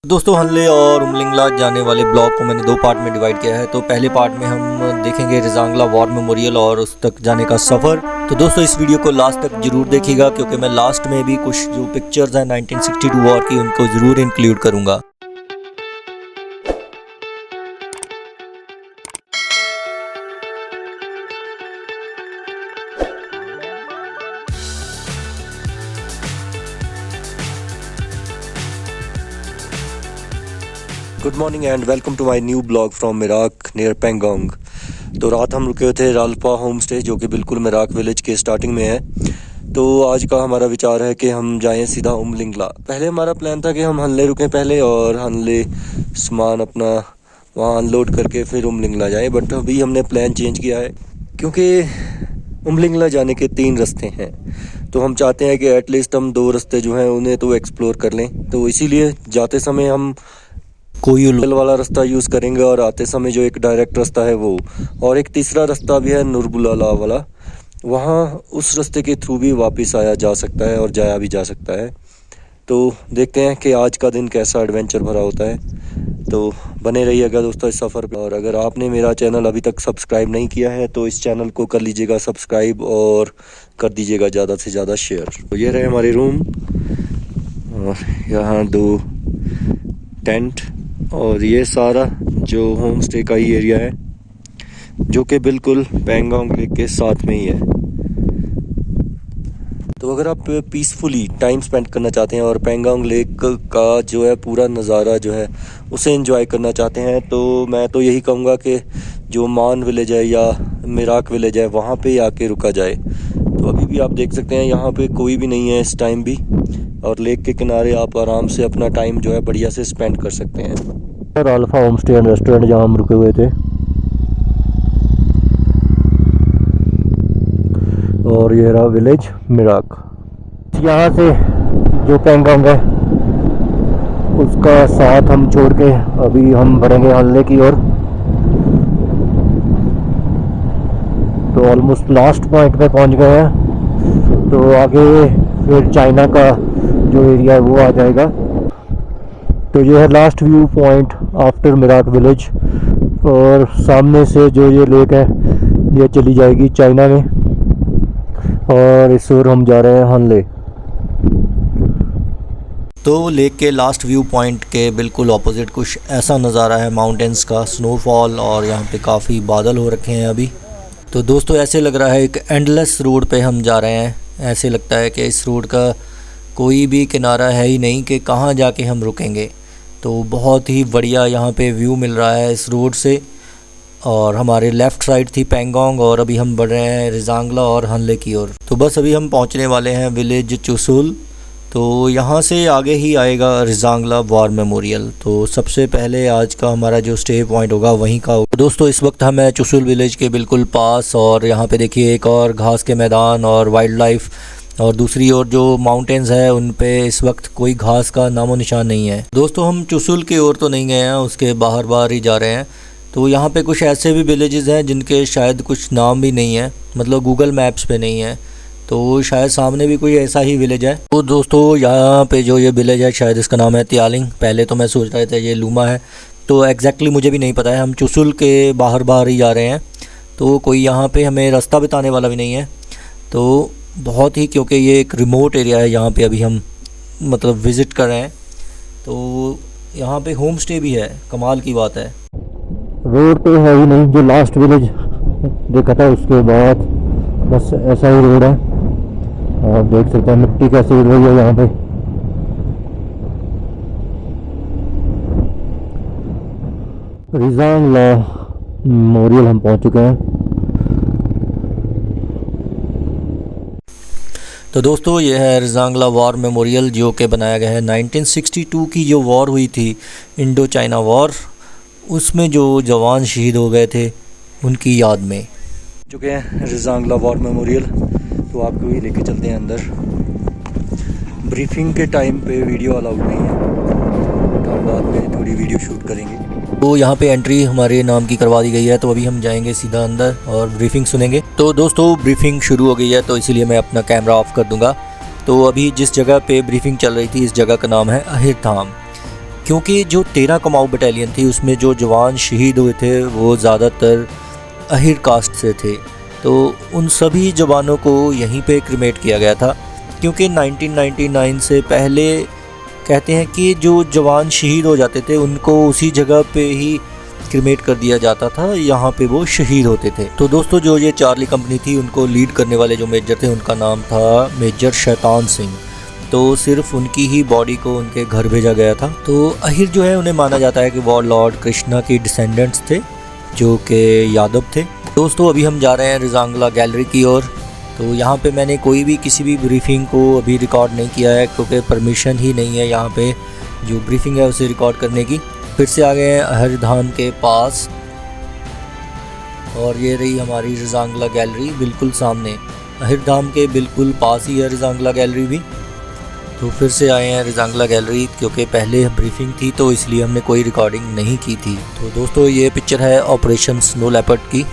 दोस्तों हनले और उमलिंगला जाने वाले ब्लॉग को मैंने दो पार्ट में डिवाइड किया है। तो पहले पार्ट में हम देखेंगे रिजांगला वॉर मेमोरियल और उस तक जाने का सफ़र। तो दोस्तों इस वीडियो को लास्ट तक जरूर देखिएगा क्योंकि मैं लास्ट में भी कुछ जो पिक्चर्स हैं 1962 वॉर की उनको ज़रूर इंक्लूड करूँगा। Good morning and welcome to my new blog from Merak near Pangong. तो रात हम रुके थे राल्पा होम स्टे जो कि बिल्कुल मिराक विलेज के स्टार्टिंग में है। तो आज का हमारा विचार है कि हम जाएं सीधा उमलिंगला। पहले हमारा प्लान था कि हम हनले रुकें पहले और हनले सामान अपना वहाँ अनलोड करके फिर उमलिंगला जाएं, बट अभी हमने प्लान चेंज किया है क्योंकि उमलिंगला जाने के 3 रास्ते हैं। तो हम चाहते हैं कि एटलीस्ट हम 2 रास्ते जो हैं उन्हें तो एक्सप्लोर कर लें। तो इसीलिए जाते समय हम कोई उल वाला रास्ता यूज़ करेंगे और आते समय जो एक डायरेक्ट रास्ता है वो, और एक तीसरा रास्ता भी है नुरबुलाला वाला, वहाँ उस रास्ते के थ्रू भी वापस आया जा सकता है और जाया भी जा सकता है। तो देखते हैं कि आज का दिन कैसा एडवेंचर भरा होता है। तो बने रहिएगा दोस्तों इस सफ़र पर। और अगर आपने मेरा चैनल अभी तक सब्सक्राइब नहीं किया है तो इस चैनल को कर लीजिएगा सब्सक्राइब और कर दीजिएगा ज़्यादा से ज़्यादा शेयर। तो ये रहे हमारे रूम और यहाँ 2 टेंट और ये सारा जो होम स्टे का ही एरिया है जो कि बिल्कुल पेंगोंग लेक के साथ में ही है। तो अगर आप पीसफुली टाइम स्पेंड करना चाहते हैं और पेंगोंग लेक का जो है पूरा नज़ारा जो है उसे एंजॉय करना चाहते हैं तो मैं तो यही कहूँगा कि जो मान विलेज है या मिराक विलेज है वहाँ पे आके रुका जाए। तो अभी भी आप देख सकते हैं यहाँ पे कोई भी नहीं है इस टाइम भी, और लेक के किनारे आप आराम से अपना टाइम जो है बढ़िया से स्पेंड कर सकते हैं। राल्पा होम स्टे एंड रेस्टोरेंट जहाँ हम रुके हुए थे, और ये रहा विलेज मिराक। यहाँ से जो पेंगोंग है उसका साथ हम छोड़ के अभी हम बढ़ेंगे हनले की ओर। तो ऑलमोस्ट लास्ट पॉइंट पे पहुँच गए हैं। तो आगे फिर चाइना का जो एरिया है वो आ जाएगा। तो ये है last view point after Mirach village, और सामने से जो ये लेक है ये चली जाएगी चाइना में, और इस ओर हम जा रहे हैं हनले। तो लेक के लास्ट व्यू पॉइंट के बिल्कुल ऑपोजिट कुछ ऐसा नज़ारा है माउंटेन्स का, स्नोफॉल, और यहाँ पे काफ़ी बादल हो रखे हैं अभी। तो दोस्तों ऐसे लग रहा है एक एंडलेस रोड पे हम जा रहे हैं। ऐसे लगता है कि इस रोड का कोई भी किनारा है ही नहीं कि कहाँ जाके हम रुकेंगे। तो बहुत ही बढ़िया यहाँ पे व्यू मिल रहा है इस रोड से। और हमारे लेफ़्ट साइड थी पेंगोंग और अभी हम बढ़ रहे हैं रिजांगला और हनले की ओर। तो बस अभी हम पहुँचने वाले हैं विलेज चुसुल। तो यहाँ से आगे ही आएगा रिजांगला वॉर मेमोरियल। तो सबसे पहले आज का हमारा जो स्टे पॉइंट होगा वहीं का होगा। दोस्तों इस वक्त हम हैं चुसुल विलेज के बिल्कुल पास, और यहाँ पे देखिए एक और घास के मैदान और वाइल्ड लाइफ, और दूसरी ओर जो माउंटेन्स है उन पे इस वक्त कोई घास का नामो निशान नहीं है। दोस्तों हम चुसुल की ओर तो नहीं गए हैं, उसके बाहर ही जा रहे हैं। तो यहाँ पे कुछ ऐसे भी विलेजेस हैं जिनके शायद कुछ नाम भी नहीं है, मतलब गूगल मैप्स पे नहीं है। तो शायद सामने भी कोई ऐसा ही विलेज है। तो दोस्तों यहाँ पे जो ये विलेज है शायद इसका नाम है त्यालिंग। पहले तो मैं सोच रहा था ये लूमा है, तो एग्जैक्टली मुझे भी नहीं पता है। हम चुसुल के बाहर ही जा रहे हैं, तो कोई यहाँ पे हमें रास्ता बताने वाला भी नहीं है। तो बहुत ही, क्योंकि ये एक रिमोट एरिया है यहाँ पे अभी हम मतलब विज़िट कर रहे हैं। तो यहाँ पे होम स्टे भी है, कमाल की बात है। रोड तो है ही नहीं, जो लास्ट विलेज देखा था उसके बाद बस ऐसा ही रोड है। आप देख सकते हैं मिट्टी कैसी उड़ रही है यहाँ पे। रिजांगला मेमोरियल हम पहुँच चुके हैं। तो दोस्तों ये है रिजांगला वॉर मेमोरियल जो कि बनाया गया है 1962 की जो वॉर हुई थी, इंडो चाइना वॉर, उसमें जो जवान शहीद हो गए थे उनकी याद में। चुके हैं रिजांगला वॉर मेमोरियल। तो आपको ही लेके चलते हैं अंदर। ब्रीफिंग के टाइम पे वीडियो अलाउड नहीं है, तो हम बाद में थोड़ी वीडियो शूट करेंगे। तो यहाँ पे एंट्री हमारे नाम की करवा दी गई है। तो अभी हम जाएंगे सीधा अंदर और ब्रीफिंग सुनेंगे। तो दोस्तों ब्रीफिंग शुरू हो गई है, तो इसीलिए मैं अपना कैमरा ऑफ कर दूंगा। तो अभी जिस जगह पे ब्रीफिंग चल रही थी इस जगह का नाम है अहिर धाम। क्योंकि जो 13 कुमाऊं बटालियन थी उसमें जो जवान शहीद हुए थे वो ज़्यादातर अहिर कास्ट से थे। तो उन सभी जवानों को यहीं पे क्रिमेट किया गया था, क्योंकि 1999 से पहले कहते हैं कि जो जवान शहीद हो जाते थे उनको उसी जगह पे ही क्रिमेट कर दिया जाता था, यहाँ पे वो शहीद होते थे। तो दोस्तों जो ये चार्ली कंपनी थी उनको लीड करने वाले जो मेजर थे उनका नाम था मेजर शैतान सिंह। तो सिर्फ उनकी ही बॉडी को उनके घर भेजा गया था। तो अहिर जो है उन्हें माना जाता है कि वो लॉर्ड कृष्णा के डिसेंडेंट्स थे जो कि यादव थे। दोस्तों अभी हम जा रहे हैं रिजांगला गैलरी की ओर। तो यहाँ पे मैंने कोई भी किसी भी ब्रीफिंग को अभी रिकॉर्ड नहीं किया है, क्योंकि परमिशन ही नहीं है यहाँ पे जो ब्रीफिंग है उसे रिकॉर्ड करने की। फिर से आ गए हैं अहिर धाम के पास और ये रही हमारी रिजांगला गैलरी बिल्कुल सामने। अहिर धाम के बिल्कुल पास ही है रिजांगला गैलरी भी। तो फिर से आए हैं रिजांगला गैलरी, क्योंकि पहले ब्रीफिंग थी तो इसलिए हमने कोई रिकॉर्डिंग नहीं की थी। तो दोस्तों ये पिक्चर है ऑपरेशन स्नो लेपर्ड की।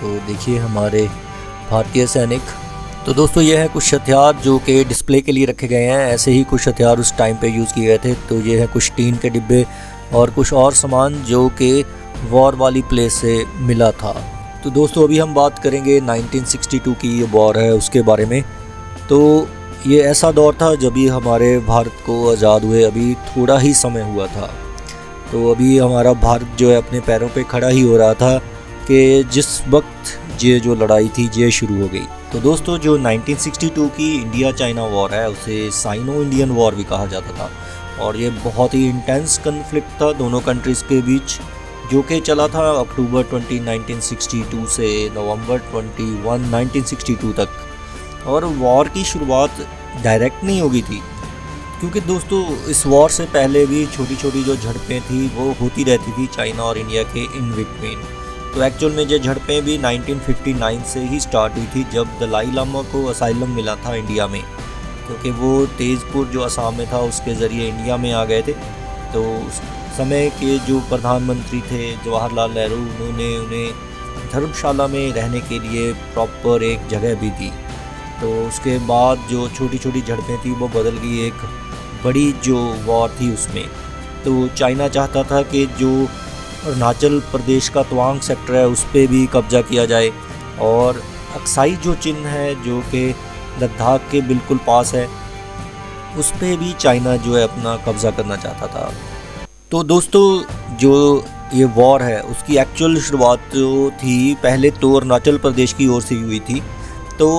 तो देखिए हमारे भारतीय सैनिक। तो दोस्तों ये है कुछ हथियार जो कि डिस्प्ले के लिए रखे गए हैं। ऐसे ही कुछ हथियार उस टाइम पे यूज़ किए गए थे। तो ये है कुछ टीन के डिब्बे और कुछ और सामान जो कि वॉर वाली प्लेस से मिला था। तो दोस्तों अभी हम बात करेंगे 1962 की ये वॉर है उसके बारे में। तो ये ऐसा दौर था जब भी हमारे भारत को आज़ाद हुए अभी थोड़ा ही समय हुआ था। तो अभी हमारा भारत जो है अपने पैरों पे खड़ा ही हो रहा था कि जिस वक्त ये जो लड़ाई थी ये शुरू हो गई। तो दोस्तों जो 1962 की इंडिया चाइना वॉर है उसे साइनो इंडियन वॉर भी कहा जाता था और ये बहुत ही इंटेंस कन्फ्लिक्ट था दोनों कंट्रीज़ के बीच, जो कि चला था अक्टूबर 20, 1962 से नवंबर 21, 1962 तक। और वॉर की शुरुआत डायरेक्ट नहीं होगी थी, क्योंकि दोस्तों इस वॉर से पहले भी छोटी छोटी जो झड़पें थी वो होती रहती थी चाइना और इंडिया के इन बिटवीन। तो एक्चुअल में ये झड़पें भी 1959 से ही स्टार्ट हुई थी, जब दलाई लामा को असाइलम मिला था इंडिया में, क्योंकि वो तेज़पुर जो असम में था उसके ज़रिए इंडिया में आ गए थे। तो उस समय के जो प्रधानमंत्री थे जवाहरलाल नेहरू, उन्होंने उन्हें धर्मशाला में रहने के लिए प्रॉपर एक जगह भी दी। तो उसके बाद जो छोटी छोटी झड़पें थी वो बदल गई एक बड़ी जो वॉर थी उसमें। तो चाइना चाहता था कि जो अरुणाचल प्रदेश का तवांग सेक्टर है उस पर भी कब्ज़ा किया जाए, और अक्साई जो चिन्ह है जो कि लद्दाख के बिल्कुल पास है उस पर भी चाइना जो है अपना कब्ज़ा करना चाहता था। तो दोस्तों जो ये वॉर है उसकी एक्चुअल शुरुआत जो थी पहले तो अरुणाचल प्रदेश की ओर से हुई थी। तो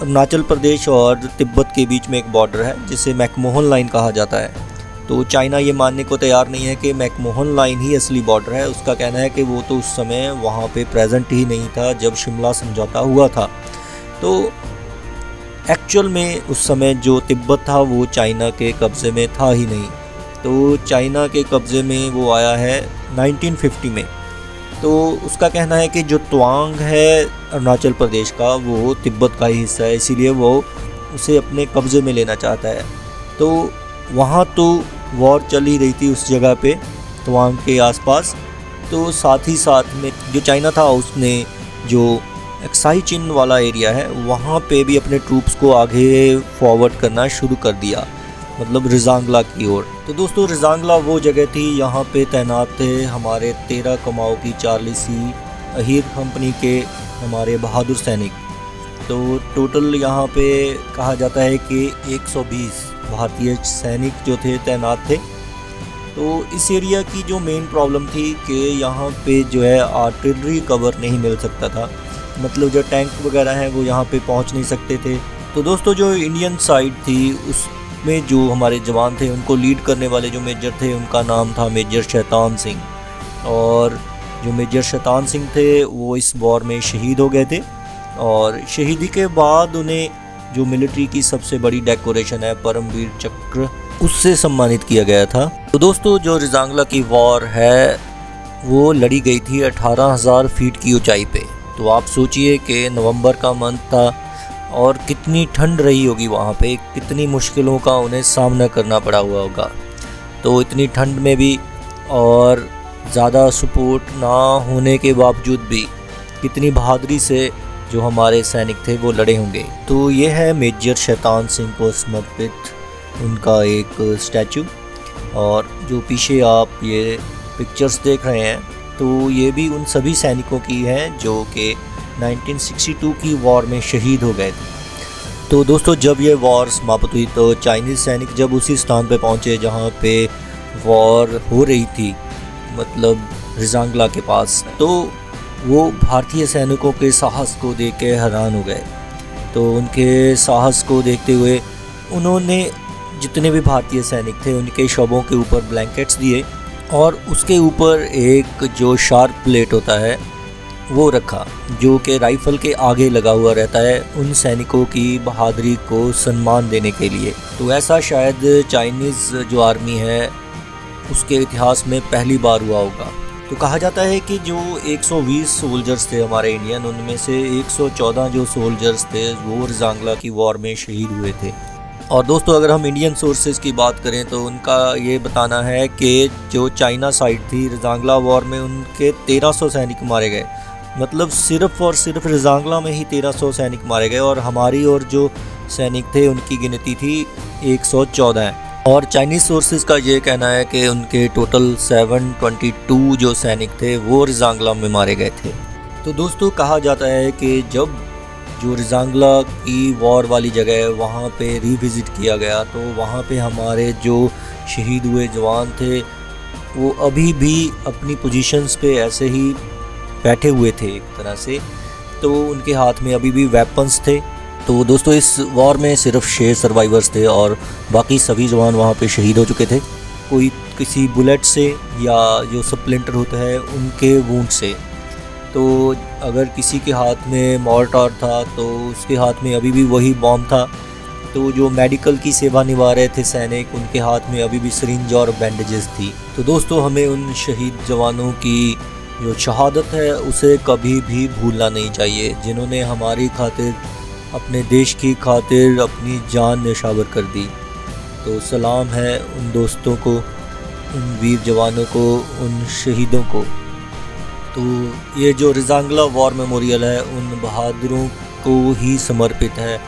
अरुणाचल प्रदेश और तिब्बत के बीच में एक बॉर्डर है जिसे मैकमोहन लाइन कहा जाता है। तो चाइना ये मानने को तैयार नहीं है कि मैकमोहन लाइन ही असली बॉर्डर है। उसका कहना है कि वो तो उस समय वहाँ पे प्रेजेंट ही नहीं था जब शिमला समझौता हुआ था। तो एक्चुअल में उस समय जो तिब्बत था वो चाइना के कब्ज़े में था ही नहीं। तो चाइना के कब्ज़े में वो आया है 1950 में। तो उसका कहना है कि जो तवांग है अरुणाचल प्रदेश का वो तिब्बत का ही हिस्सा है, इसीलिए वो उसे अपने कब्ज़े में लेना चाहता है। तो वहाँ तो वॉर चल ही रही थी उस जगह पे तवांग के आसपास। तो साथ ही साथ में जो चाइना था उसने जो एक्साई चिन्ह वाला एरिया है वहाँ पे भी अपने ट्रूप्स को आगे फॉरवर्ड करना शुरू कर दिया, मतलब रिजांगला की ओर। तो दोस्तों रिजांगला वो जगह थी यहाँ पे तैनात थे हमारे 13 कुमाऊं की चार्ली सी अहिर कंपनी के हमारे बहादुर सैनिक। तो टोटल यहाँ पे कहा जाता है कि 120 भारतीय सैनिक जो थे तैनात थे। तो इस एरिया की जो मेन प्रॉब्लम थी कि यहाँ पे जो है आर्टिलरी कवर नहीं मिल सकता था, मतलब जो टैंक वगैरह हैं वो यहाँ पे पहुँच नहीं सकते थे। तो दोस्तों जो इंडियन साइड थी उसमें जो हमारे जवान थे उनको लीड करने वाले जो मेजर थे उनका नाम था मेजर शैतान सिंह। और जो मेजर शैतान सिंह थे वो इस वॉर में शहीद हो गए थे और शहीदी के बाद उन्हें जो मिलिट्री की सबसे बड़ी डेकोरेशन है परमवीर चक्र उससे सम्मानित किया गया था। तो दोस्तों जो रिजांगला की वॉर है वो लड़ी गई थी 18,000 फीट की ऊंचाई पे। तो आप सोचिए कि नवंबर का मंथ था और कितनी ठंड रही होगी वहाँ पे, कितनी मुश्किलों का उन्हें सामना करना पड़ा हुआ होगा। तो इतनी ठंड में भी और ज़्यादा सपोर्ट ना होने के बावजूद भी कितनी बहादुरी से जो हमारे सैनिक थे वो लड़े होंगे। तो ये है मेजर शैतान सिंह को समर्पित उनका एक स्टैचू। और जो पीछे आप ये पिक्चर्स देख रहे हैं तो ये भी उन सभी सैनिकों की हैं जो कि 1962 की वॉर में शहीद हो गए थे। तो दोस्तों जब ये वॉर समाप्त हुई तो चाइनीज़ सैनिक जब उसी स्थान पे पहुंचे जहां पे वॉर हो रही थी, मतलब रिजांगला के पास, तो वो भारतीय सैनिकों के साहस को देख के हैरान हो गए। तो उनके साहस को देखते हुए उन्होंने जितने भी भारतीय सैनिक थे उनके शवों के ऊपर ब्लैंकेट्स दिए और उसके ऊपर एक जो शार्प प्लेट होता है वो रखा, जो कि राइफ़ल के आगे लगा हुआ रहता है उन सैनिकों की बहादुरी को सम्मान देने के लिए। तो ऐसा शायद चाइनीज़ जो आर्मी है उसके इतिहास में पहली बार हुआ होगा। तो कहा जाता है कि जो 120 सोल्जर्स थे हमारे इंडियन, उनमें से 114 जो सोल्जर्स थे वो रिजांगला की वॉर में शहीद हुए थे। और दोस्तों अगर हम इंडियन सोर्सेज की बात करें तो उनका ये बताना है कि जो चाइना साइड थी रिजांगला वॉर में उनके 1300 सैनिक मारे गए, मतलब सिर्फ़ और सिर्फ रिजांगला में ही 1300 सैनिक मारे गए और हमारी और जो सैनिक थे उनकी गिनती थी 114। और चाइनीज़ सोर्सेज का ये कहना है कि उनके टोटल 722 जो सैनिक थे वो रिजांगला में मारे गए थे। तो दोस्तों कहा जाता है कि जब जो रिजांगला की वॉर वाली जगह है वहाँ पे रिविज़िट किया गया तो वहाँ पे हमारे जो शहीद हुए जवान थे वो अभी भी अपनी पोजीशंस पे ऐसे ही बैठे हुए थे एक तरह से, तो उनके हाथ में अभी भी वेपन्स थे। तो दोस्तों इस वॉर में सिर्फ 6 सर्वाइवर्स थे और बाकी सभी जवान वहाँ पे शहीद हो चुके थे, कोई किसी बुलेट से या जो स्प्लिंटर होता है उनके वूंड से। तो अगर किसी के हाथ में मॉर्टार था तो उसके हाथ में अभी भी वही बॉम्ब था। तो जो मेडिकल की सेवा निभा रहे थे सैनिक उनके हाथ में अभी भी सिरिंज और बैंडेजेस थी। तो दोस्तों हमें उन शहीद जवानों की जो शहादत है उसे कभी भी भूलना नहीं चाहिए, जिन्होंने हमारी खातिर, अपने देश की खातिर अपनी जान निशावर कर दी। तो सलाम है उन दोस्तों को, उन वीर जवानों को, उन शहीदों को। तो ये जो रिजांगला वॉर मेमोरियल है उन बहादुरों को ही समर्पित है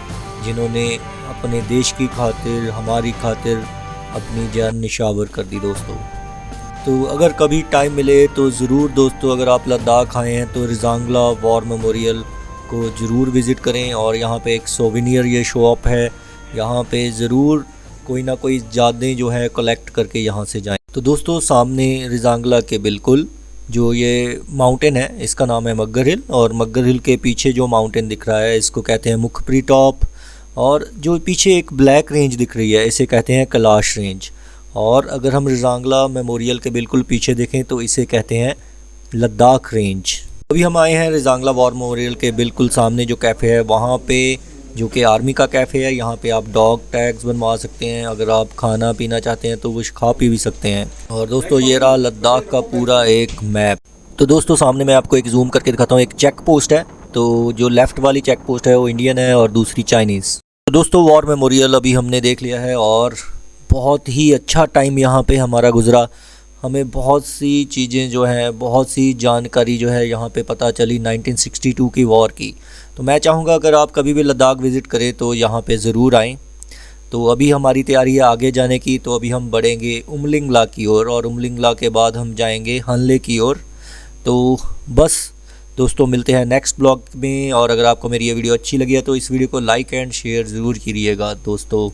जिन्होंने अपने देश की खातिर, हमारी खातिर अपनी जान निशावर कर दी दोस्तों। तो अगर कभी टाइम मिले तो ज़रूर दोस्तों अगर आप लद्दाख आए हैं तो रिजांगला वॉर मेमोरियल को ज़रूर विज़िट करें। और यहाँ पे एक सोवेनियर ये शॉप है, यहाँ पे ज़रूर कोई ना कोई यादें जो है कलेक्ट करके यहाँ से जाएं। तो दोस्तों सामने रिजांगला के बिल्कुल जो ये माउंटेन है इसका नाम है मग्गर हिल, और मग्गर हिल के पीछे जो माउंटेन दिख रहा है इसको कहते हैं मुखपरी टॉप, और जो पीछे एक ब्लैक रेंज दिख रही है इसे कहते हैं कैलाश रेंज। और अगर हम रिजांगला मेमोरियल के बिल्कुल पीछे देखें तो इसे कहते हैं लद्दाख रेंज। अभी हम आए हैं रिजांगला वॉर मेमोरियल के बिल्कुल सामने जो कैफ़े है वहाँ पे, जो कि आर्मी का कैफ़े है। यहाँ पे आप डॉग टैग्स बनवा सकते हैं, अगर आप खाना पीना चाहते हैं तो वो खा पी भी सकते हैं। और दोस्तों ये रहा लद्दाख का पूरा एक मैप। तो दोस्तों सामने मैं आपको एक जूम करके दिखाता हूँ, एक चेक पोस्ट है। तो जो लेफ़्ट वाली चेक पोस्ट है वो इंडियन है और दूसरी चाइनीज़। तो दोस्तों वॉर मेमोरियल अभी हमने देख लिया है और बहुत ही अच्छा टाइम यहाँ पे हमारा गुज़रा। हमें बहुत सी चीज़ें जो हैं, बहुत सी जानकारी जो है यहाँ पे पता चली 1962 की वॉर की। तो मैं चाहूँगा अगर आप कभी भी लद्दाख विज़िट करें तो यहाँ पे ज़रूर आएँ। तो अभी हमारी तैयारी है आगे जाने की, तो अभी हम बढ़ेंगे उमलिंगला की ओर और उमलिंगला के बाद हम जाएंगे हनले की ओर। तो बस दोस्तों मिलते हैं नेक्स्ट ब्लॉग में। और अगर आपको मेरी ये वीडियो अच्छी लगी है तो इस वीडियो को लाइक एंड शेयर ज़रूर कीजिएगा दोस्तों।